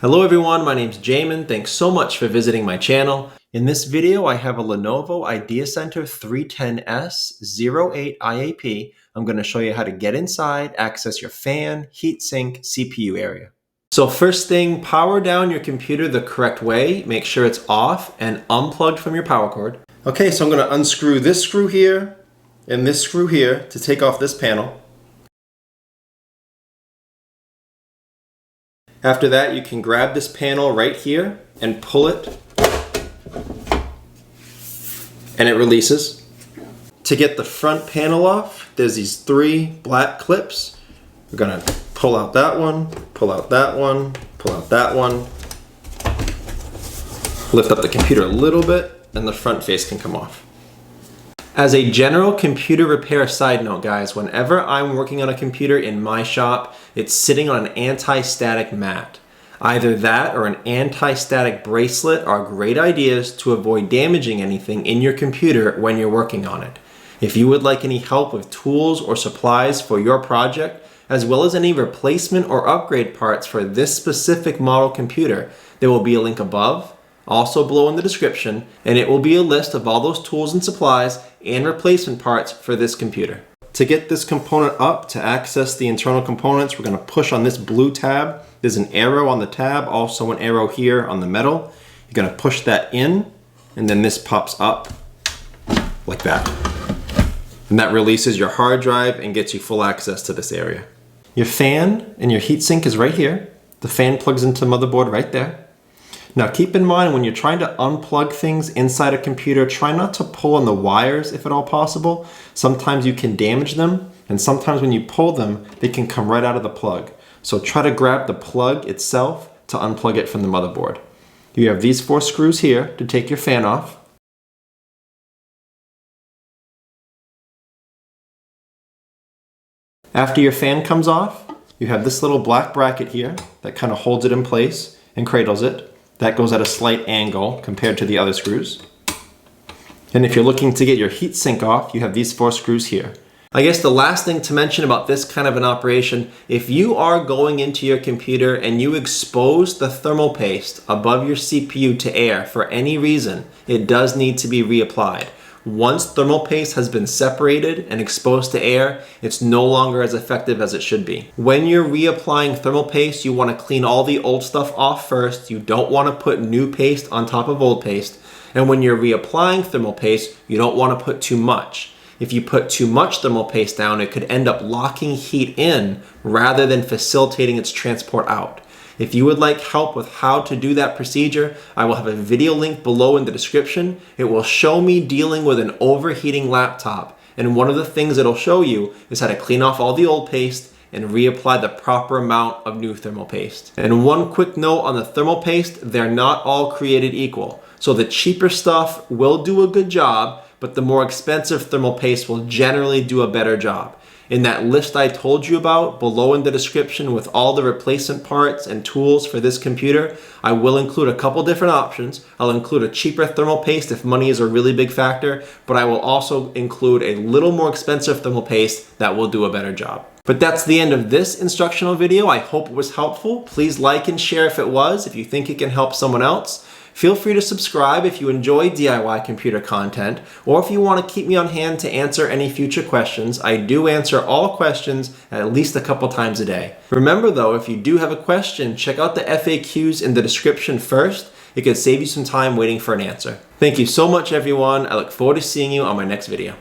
Hello everyone, my name's Jamin. Thanks so much for visiting my channel. In this video, I have a Lenovo IdeaCentre 310S-08IAP. I'm going to show you how to get inside, access your fan, heatsink, CPU area. So first thing, power down your computer the correct way. Make sure it's off and unplugged from your power cord. Okay, so I'm going to unscrew this screw here and this screw here to take off this panel. After that, you can grab this panel right here and pull it, and it releases. To get the front panel off, there's these 3 black clips. We're gonna pull out that one, pull out that one, pull out that one. Lift up the computer a little bit, and the front face can come off. As a general computer repair side note, guys, whenever I'm working on a computer in my shop, it's sitting on an anti-static mat. Either that or an anti-static bracelet are great ideas to avoid damaging anything in your computer when you're working on it. If you would like any help with tools or supplies for your project, as well as any replacement or upgrade parts for this specific model computer, there will be a link above, also below in the description, and it will be a list of all those tools and supplies and replacement parts for this computer. To get this component up, to access the internal components, we're going to push on this blue tab. There's an arrow on the tab, also an arrow here on the metal. You're going to push that in, and then this pops up like that. And that releases your hard drive and gets you full access to this area. Your fan and your heatsink is right here. The fan plugs into the motherboard right there. Now keep in mind when you're trying to unplug things inside a computer, try not to pull on the wires if at all possible. Sometimes you can damage them, and sometimes when you pull them, they can come right out of the plug. So try to grab the plug itself to unplug it from the motherboard. You have these 4 screws here to take your fan off. After your fan comes off, you have this little black bracket here that kind of holds it in place and cradles it. That goes at a slight angle compared to the other screws. And if you're looking to get your heatsink off, you have these 4 screws here. I guess the last thing to mention about this kind of an operation, if you are going into your computer and you expose the thermal paste above your CPU to air for any reason, it does need to be reapplied. Once thermal paste has been separated and exposed to air, it's no longer as effective as it should be. When you're reapplying thermal paste, you want to clean all the old stuff off first. You don't want to put new paste on top of old paste. And when you're reapplying thermal paste, you don't want to put too much. If you put too much thermal paste down, it could end up locking heat in rather than facilitating its transport out. If you would like help with how to do that procedure, I will have a video link below in the description. It will show me dealing with an overheating laptop. And one of the things it'll show you is how to clean off all the old paste and reapply the proper amount of new thermal paste. And one quick note on the thermal paste, they're not all created equal. So the cheaper stuff will do a good job, but the more expensive thermal paste will generally do a better job. In that list I told you about below in the description with all the replacement parts and tools for this computer, I will include a couple different options. I'll include a cheaper thermal paste if money is a really big factor, but I will also include a little more expensive thermal paste that will do a better job. But that's the end of this instructional video. I hope it was helpful. Please like and share if it was, if you think it can help someone else. Feel free to subscribe if you enjoy DIY computer content, or if you want to keep me on hand to answer any future questions. I do answer all questions at least a couple times a day. Remember though, if you do have a question, check out the FAQs in the description first. It could save you some time waiting for an answer. Thank you so much everyone. I look forward to seeing you on my next video.